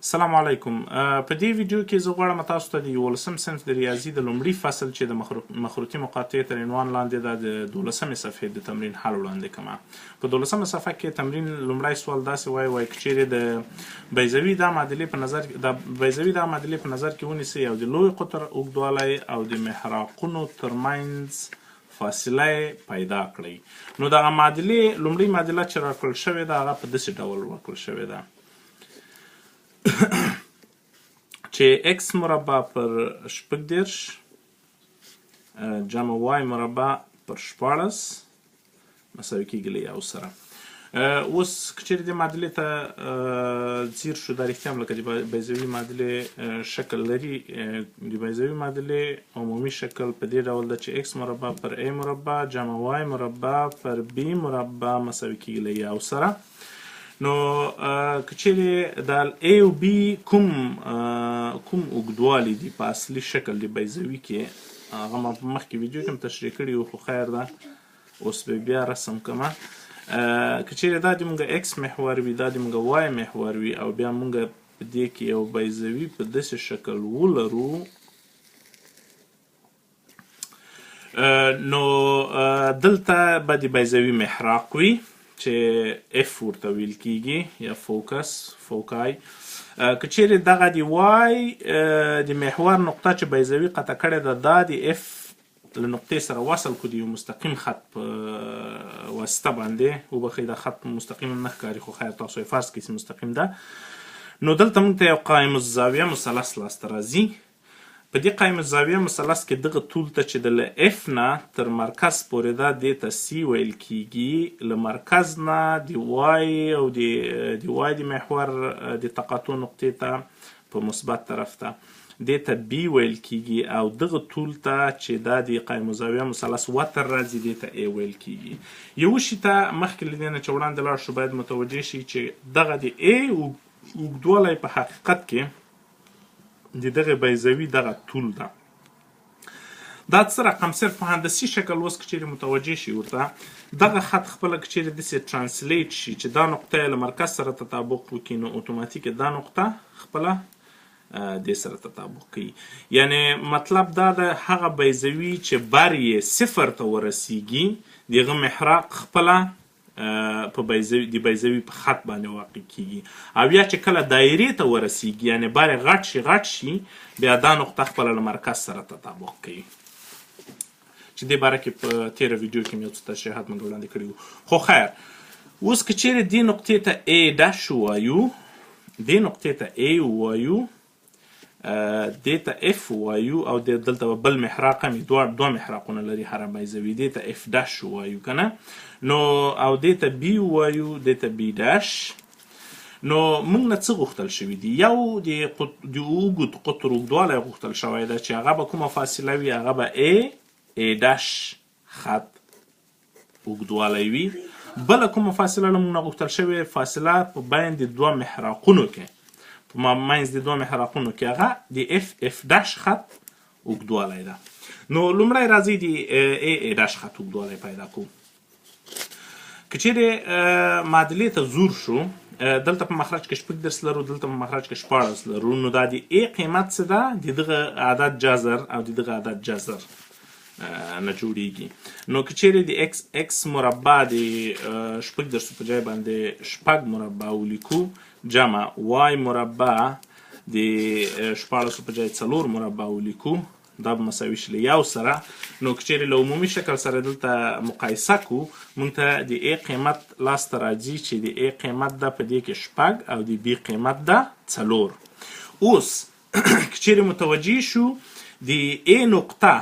السلام علیکم. په دې ویډیو کې زه غواړم تاسو ته د 11 صنف د ریاضي د لومړي فصل چې د مخروطي مقاطع تر عنوان لاندې د 12مې صفحې د تمرین حل وړاندې کوم. په 12مه صفحه کې تمرین لومړی سوال داسې وایي که چیرې د بیضوي دا معادلې په نظر کې ونیسئ او د لوی قطر اوږدوالی او د محراقونو ترمنځ فاصله پیدا کړئ. نو دغه معادلې لومړۍ معادله چې راکړل شوې ده هغه په داسې ډول راکړل شوې ده چې x مربع پر 18 جمع y مربع پر 14 مساوي کېږي له یو سره. اوس که چیرې دې معادلې ته ځیر شو، دا رښتیا هم لکه د بیضوي معادلې شکل لري. د بیضوي معادلې عمومي شکل په دې ډول ده چې x مربع پر a مربع جمع y مربع پر b مربع مساوي کېږي له یو سره. نو که چیرې د A او B کوم اوږدوالی دي په اصلي شکل د بیضوي کې، هغه ما په مخکې ویډیو کې هم تشریح کړي وو، خو خیر ده اوس به بیا رسم کومه. که چیرې دا د مونږ X محور وي، دا د مونږ Y محور وي او بیا مونږ په دې کې یو بیضوي په داسې شکل ولرو، نو دلته به د بیضوي محراق وي چې F ورته ویل کېږي یا فوکای. که چیرې دغه د Y د محور نقطه چې بیضوي قطع کړې ده، دا د F له نقطې سره وصل کړو د یو مستقیم خط په واسطه باندې. وبخښئ دا خط مستقیم نه ښکاري، خو خیر تاسو یې فرض کړئ چې مستقیم ده. نو دلته موږ ته یو قایم الزاویه مثلث لاسته راځي. په دې قایم الزاویه مثلث کې دغه طول ته چې د له F نه تر مرکز پورې ده دې ته C ویل کېږي. له مرکز نه د Y او د Y د محور د تقاطع نقطې ته په مثبت طرف ته دې ته B ویل کېږي، او دغه طول ته چې دا د قایم الزاویه مثلث وتر راځي دې ته A ویل کېږي. یو شي ته مخکې له دې نه چې وړاندې لاړ شو باید متوجه شي چې دغه د A اوږدوالی په حقیقت کې د دغه بیضوي دغه طول ده. دا څه رقم صرف په هندسي شکل اوس که چیرې متوجه شي ورته، دغه خط خپله که چیرې داسې ترانسلیټ شي چې دا نقطه یې له مرکز سره تطابق وکړي، نو اتوماتیک دا نقطه خپله دې سره تطابق کوي. یعنی مطلب دا ده هغه بیضوي چې بر یې صفر ته ورسیږي، د هغه محراق خپله په د بیضوي په خط باندې واقع کیږي. او یا چې کله دایرې ته ورسیږي، یعنی بر غټ شي بیا دا نقطه خپله له مرکز سره تطابق کوي، چې دې باره کې په تیره ویډیو کې مې یو څه تشریحات موږ وړاندې کړي وو. خو خیر اوس که چیرې دې نقطې ته A ډش ووایو، دې نقطې ته A ووایو، دې ته F ووایو، او دلته به بل محراق هم دوه محراقونه لري هره بیضوي، دې ته F ډش ووایو که نه، نو او دې ته B ووایو، دې ته B ډش. نو موږ نه څه غوښتل شوي دي؟ یو د اوږد قطر اوږدوالی غوښتل شوی ده چې هغه به کومه فاصله وي، هغه به A ډش خط اوږدوالی وي. بله کومه فاصله له موږ نه غوښتل شوې فاصله په بین د دوه محراقونو کې، په منځ د دوه محراقونو کې، هغه د F ډش خط اوږدوالی ده. نو لومړی راځئ د A ډش خط اوږدوالی پیدا کوو. که چیرې معادلې ته زور شو، دلته په مخرج کې 18 لرو، دلته په مخرج کې 14 لرو، نو دا د A قیمت څه ده؟ د دغه عدد جذر او د دغه عدد جذر نه جوړیږي. نو که چیرې د x مربع د 18 په ځای باندې 6 مربع ولیکو، جمع y مربع د 14 په ځای 4 مربع ولیکو، دا به مساوي شي له یو سره. نو که چیرې له عمومي شکل سره دلته مقایسه کو، موږ ته د A قیمت لاسته راځي چې د A قیمت ده په دې کې 6 او د B قیمت ده 4. اوس که چیرې متوجه شو د A نقطه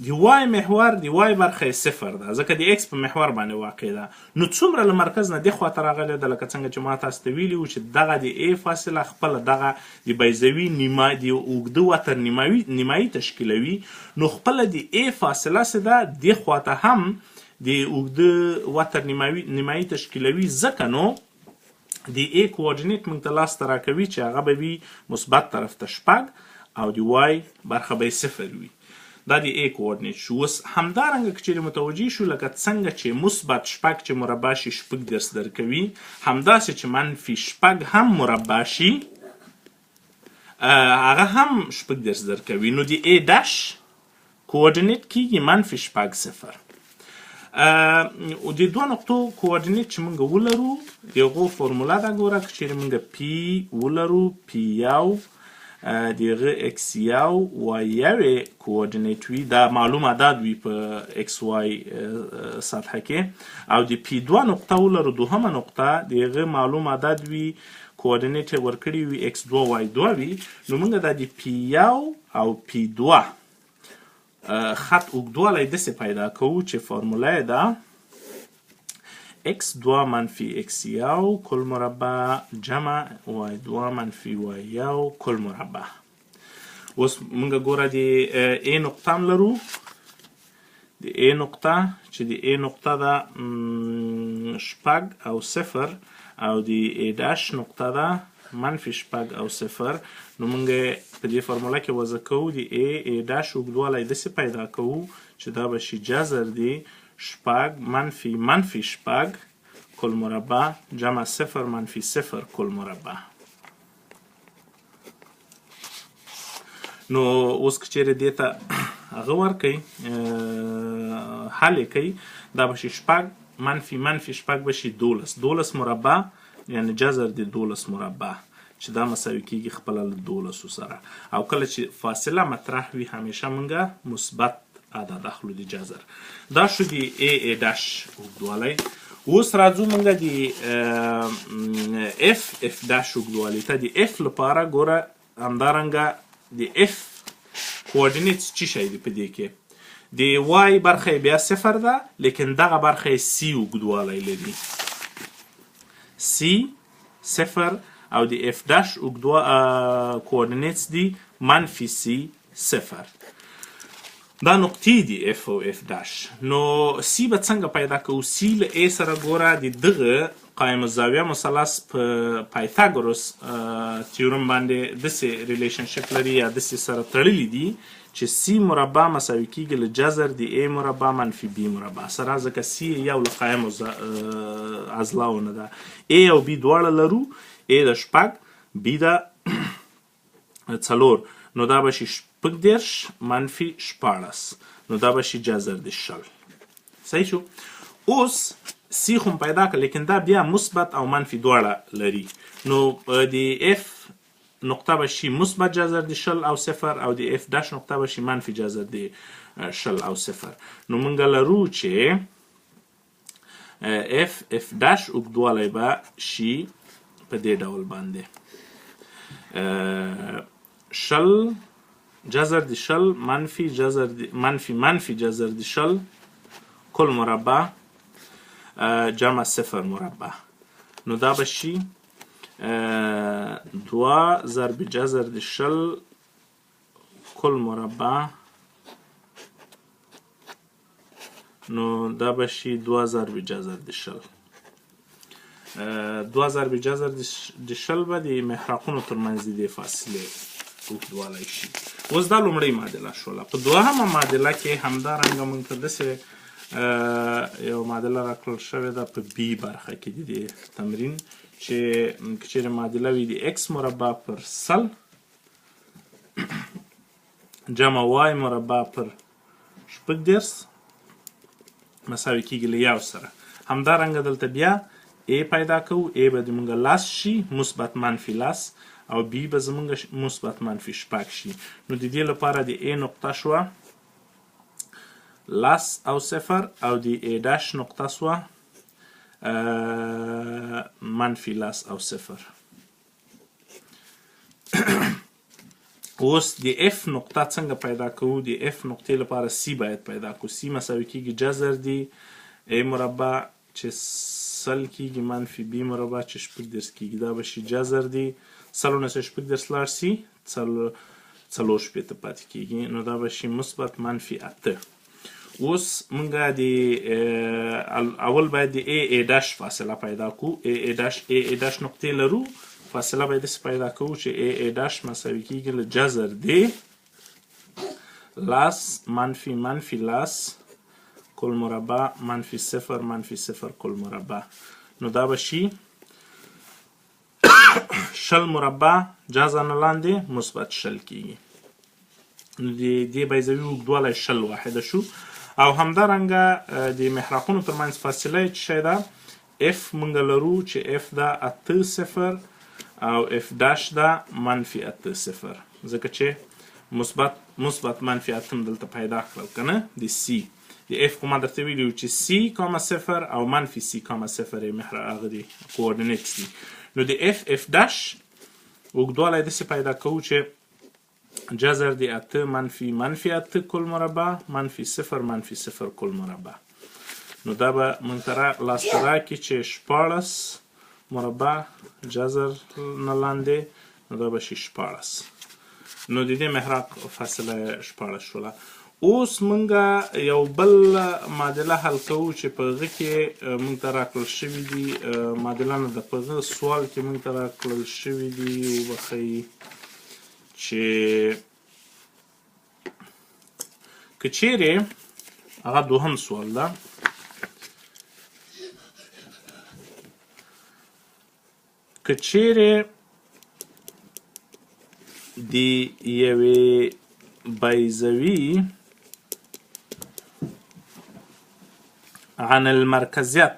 د Y محور، د Y برخه یې صفر ده ځکه د X په محور باندې واقع ده. نو څومره له مرکز نه دې خواته راغلی ده، لکه څنګه چې ما تاسو ته ویلي وو چې دغه د A فاصله خپله دغه د بیضوي د اوږده وتر نیمایي تشکیلوي، نو خپله د A فاصله څه ده؟ دې خواته هم د اوږده وتر نیمایي تشکیلوي، ځکه نو د A کوارډینیټ موږ ته لاسته راکوي چې هغه به وي مثبت طرف ته 6 او د Y برخه به یې 0 وي. دا د A کوارډینیټ شو. اوس همدارنګه که چیرې متوجه شو لکه څنګه چې مثبت 6 چې مربع شي 18 درکوي، همداسې چې منفي 6 هم مربع شي هغه هم شپږ دېرش درکوي. نو د A داش کوارډینیټ کیږي منفي شپږ صفر. او د دوه نقطو کوارډینیټ چې موږ ولرو د هغو فورموله ده. ګوره که چیرې موږ پی ولرو، پی یو د هغه اکس یو وای یو کوارډینیټ وي، دا معلوم عدد وي په اکس وای سطحه کې، او د پی دوه نقطه ولرو دوهمه نقطه د هغه معلوم عدد وي، کوارډینیټ یې ورکړي وي اکس دوه وای دوه وي. نو موږ دا د پی یو او پی دوه خط اوږدوالی داسې پیدا کوو چې فارموله یې ده x2 منفي x1 کل مربع جمع y2 منفي y1 کل مربع. اوس موږ ګوره د A نقطه هم لرو، د A نقطه چې د A نقطه ده شپږ او صفر، او د A داش نقطه ده منفي شپږ او صفر. نو موږ په دې فارموله کې وضع کوو د A داش اوږدوالی داسې پیدا کوو چې دا به شي جذر دی شپږ منفي منفي شپږ کل مربع جمع صفر منفي صفر کل مربع. نو اوس که چیرې دې ته هغه ورکوئ حل یې کوئ، دا به شي شپږ منفي منفي شپږ به شي دولس مربع، یعنې جذر د 12 مربع چې دا مساوي کیږي خپله له 12 سره. او کله چې فاصله مطرح وي همیشه موږ مثبت عدد اخلو د جذر. دا شو د A داش اوږدوالی. اوس راځو موږ د F داش اوږدوالی ته. د F لپاره ګوره همدارنګه د F کوارډینیټ څه شی دی په دې کې؟ د Y برخه بیا صفر ده، لیکن دغه برخه C اوږدوالی لري، C صفر، او د F داش کوارډینیټس دی منفي C صفر. دا نقطې دي F او F داش. نو C به څنګه پیدا کوو؟ C له A سره ګوره د دغه قایم الزاویه مثلث په پایتاګوروس تیورم باندې داسې ریلیشنشپ لري یا داسې سره تړلي دي چې C مربع مساوي کیږي له جذر د A مربع منفي B مربع سره، ځکه C یو له قایم اضلاعو نه ده. A او B دواړه لرو، A د شپږ، B د څلور، نو دا به شي شپږ دېرش منفي شپاړس، نو دا به شي جذر د شل. صحیح شو؟ اوس C خو پیدا کړه، لیکن دا بیا مثبت او منفي دواړه لري. نو د F نقطه به شي مثبت جذر د شل او صفر، او د F داش نقطه به شي منفي جذر د شل او صفر. نو موږ لرو چې F داش اوږدوالی به شي په دې ډول باندې شل جذر د شل منفي جذر منفي جذر د شل کل مربع جمع صفر مربع. نو دا به شي دوه ضرب جذر د شل کل مربع، نو دا به شي دوه ضرب جذر د شل. دوه ضرب جذر د شل به د محراقونو ترمنځ د فاصلې اوږدوالی شي. اوس دا لومړۍ معادله شوله. په دوهمه معادله کې همدارنګه موږ ته داسې یو معادله راکړل شوې ده په B برخه کې د دې تمرین، چې که چیرې معادله وي د x مربع پر سل جمع y مربع پر شپږ دېرش مساوي کیږي له یو سره. همدارنګه دلته بیا A پیدا کوو، A به زموږ لس شي مثبت منفي لس، او B به زموږ مثبت منفي شپږ شي. نو د دې لپاره د A نقطه شوه لس او صفر، او د A داش نقطه شوه منفي لس او صفر. اوس د F نقطه څنګه پیدا کوو؟ د F نقطې لپاره C باید پیدا کوو. C مساوي کیږي جذر دی A مربع چې سل کیږي منفي B مربع چې شپږ دېرش کیږي، دا به شي جذر دی سلو نه چې شپږ دېرش لاړ شي څلور شپېته پاتې کیږي، نو دا به شي مثبت منفي اته. اوس موږ د اول باید د A داش فاصله پیدا کوو. A داش نقطې لرو، فاصله باید داسې پیدا کوو چې A داش مساوي کیږي له جذر دی لس منفي منفي لس کل مربع منفي صفر منفي صفر کل مربع. نو دا به شي شل مربع جذر نه لاندې مثبت شل کیږي. نو د دې بیضوي اوږدوالی 20 واحده شو. او همدارنګه د محراقونو ترمنځ فاصله چې شی ده اف موږ لرو چې اف ده 8 صفر او اف داش ده منفي 8 صفر، ځکه چې مثبت منفي 8 دلته پیدا کړل کنه د سی. د اف خو ما درته ویلي وو چې سی کاما صفر او منفي سی کاما صفر یې هغه دي کوارډینیټس دي. نو د اف داش اوږدوالی داسې پیدا کوو چې جذر د 8 منفي 8 کل مربع منفي 0 کل مربع. نو دا به موږ ته لاسته راکړي چې 14 مربع جذر نه لاندې نو دا به شي 14. نو د دې محراق فاصله 14 شوله. اوس موږ یو بل معادله حل کوو چې په هغه کې موږ ته راکړل شوي دي معادله نه ده، په هغه سوال کې موږ ته راکړل شوي دي وبښئ چې که چیرې هغه دوهم سوال ده که چیرې د یوې بیضوي عن المرکزیت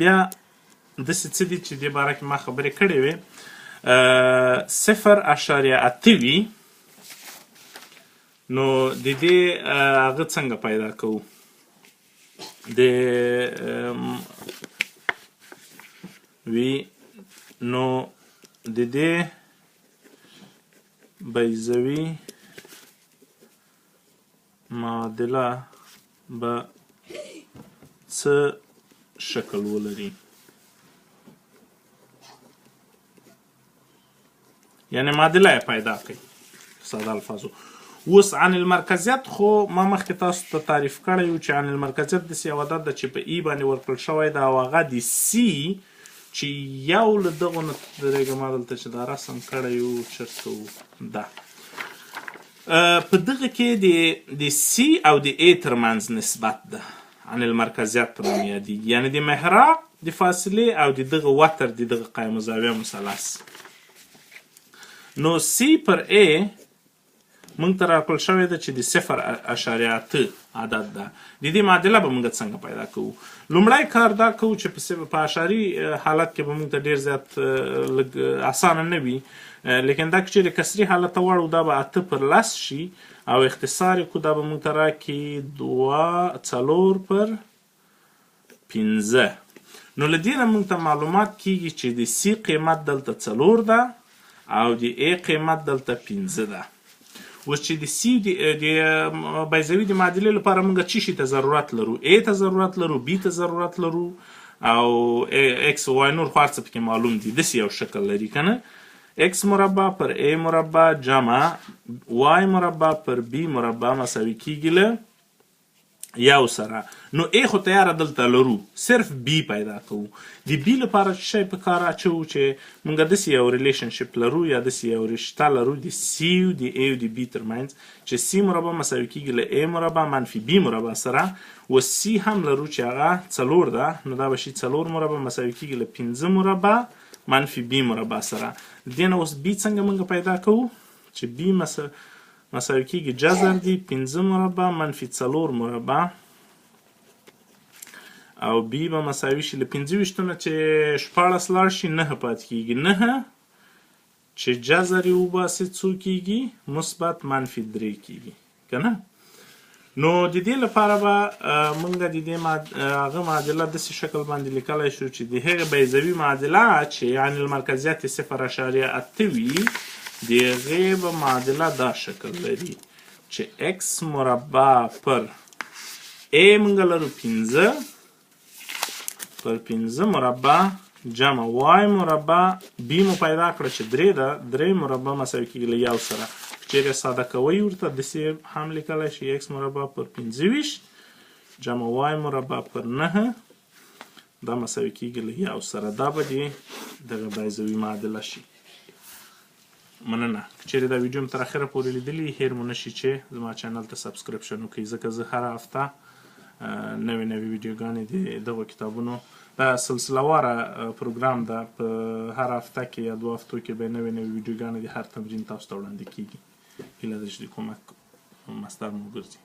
بیا داسې څه دي چې دې باره کې ما خبرې کړې وې 0.8 وي. نو د دې هغه څنګه پیدا کوو؟ نو د دې بیضوي معادله به څه شکل ولري؟ یعنی معادله یې پیدا کړئ په ساده الفاظو. اوس عن المرکزیت خو ما مخکې تاسو ته تعریف کړی و چې عن المرکزیت داسې یو عدد ده چې په ای باندې ورکړل شوی ده او هغه د سی چې یو له دغو نه درېږه ما دلته چې دا رسم کړی و چېرته و ده په دغه کې د سی او د ای ترمنځ نسبت ده عن المرکزیت په نوم یادېږي، یعنی د محراق د فاصلې او د دغه وتر د دغه قایم الزاویه مثلث. نو سی پر ای موږ ته راکړل شوی ده چې د 0.8 عدد ده. د دې معادله به موږ څنګه پیدا کوو؟ لومړی کار دا کوو چې په اعشاري حالت کې به موږ ته ډېر زیات لږ اسانه نه وي، لیکن دا که چیرې کسري حالت ته واړو دا به 8 پر 10 شي او اختصار یې کړو دا به موږ ته راکړي 4 پر 15. نو له دې نه موږ ته معلومات کیږي چې د سی قیمت دلته 4 ده او د ای قیمت دلته 15 ده. اوس چې د سی د بیضوي د معادلې لپاره موږ څه شي ته ضرورت لرو؟ ای ته ضرورت لرو، بی ته ضرورت لرو او ایکس او وای نور خو هر څه پکې معلوم دي. داسې یو شکل لري که نه؟ ایکس مربع پر ای مربع جمع وای مربع پر بی مربع مساوي کیږي له یو سره. نو ای خو تیاره دلته لرو، صرف بی پیدا کوو. د بی لپاره شی په کار اچوو چې موږ داسې یو ریلیشنشپ لرو یا داسې یو رشته لرو د سی او د ای او د بی ترمنځ چې سی مربع مساوي کیږي له ای مربع منفي بی مربع سره. و سی هم لرو چې هغه 4 ده، نو دا به شي 4 مربع مساوي کیږي له 15 مربع منفي بی مربع سره. د دې نه اوس بی څنګه موږ پیدا کوو؟ چې بی مساوي کیږي جذر دي 15 مربع منفي 4 مربع او بی به مساوي شي له 25 نه چې 14 لاړ شي 9 پاتې کیږي، 9 چې جذر یې وباسي څو کیږي؟ مثبت منفي 3 کیږي که نه؟ نو د دې لپاره به موږ د دې هغه معادله داسې شکل باندې لیکلی شو چې د هغې بیضوي معادله چې یعنې المرکزیت 0.8 وي د هغې به معادله دا شکل لري چې اکس مربع پر ای موږ لرو 15 پر 15 مربع جمع وای مربع بی مو پیدا کړه چې 3 ده، 3 مربع مساوي کیږي له یو سره. چیرې ساده کوئ ورته داسې هم لیکلی شي ایکس مربع پر 25 جمع وای مربع پر 9 دا مساوي کیږي له یو سره. دا به دغه بیضوي معادله شي. مننه. چیرې دا ویډیو م تر اخره پورې لیدلي هیر مو نشي چې زما چینل ته سبسکرایبشن وکړئ، ځکه زه هره هفته نوې نوې ویډیوګانې د دغو کتابونو دا سلسله واره پروګرام ده په هر هفته کې یا 2 هفتو کې به نوې نوې ویډیوګانې د هر تمرین تاسو ته وړاندې کیږي هیله ده چې د کومک مصدر مو ګرځي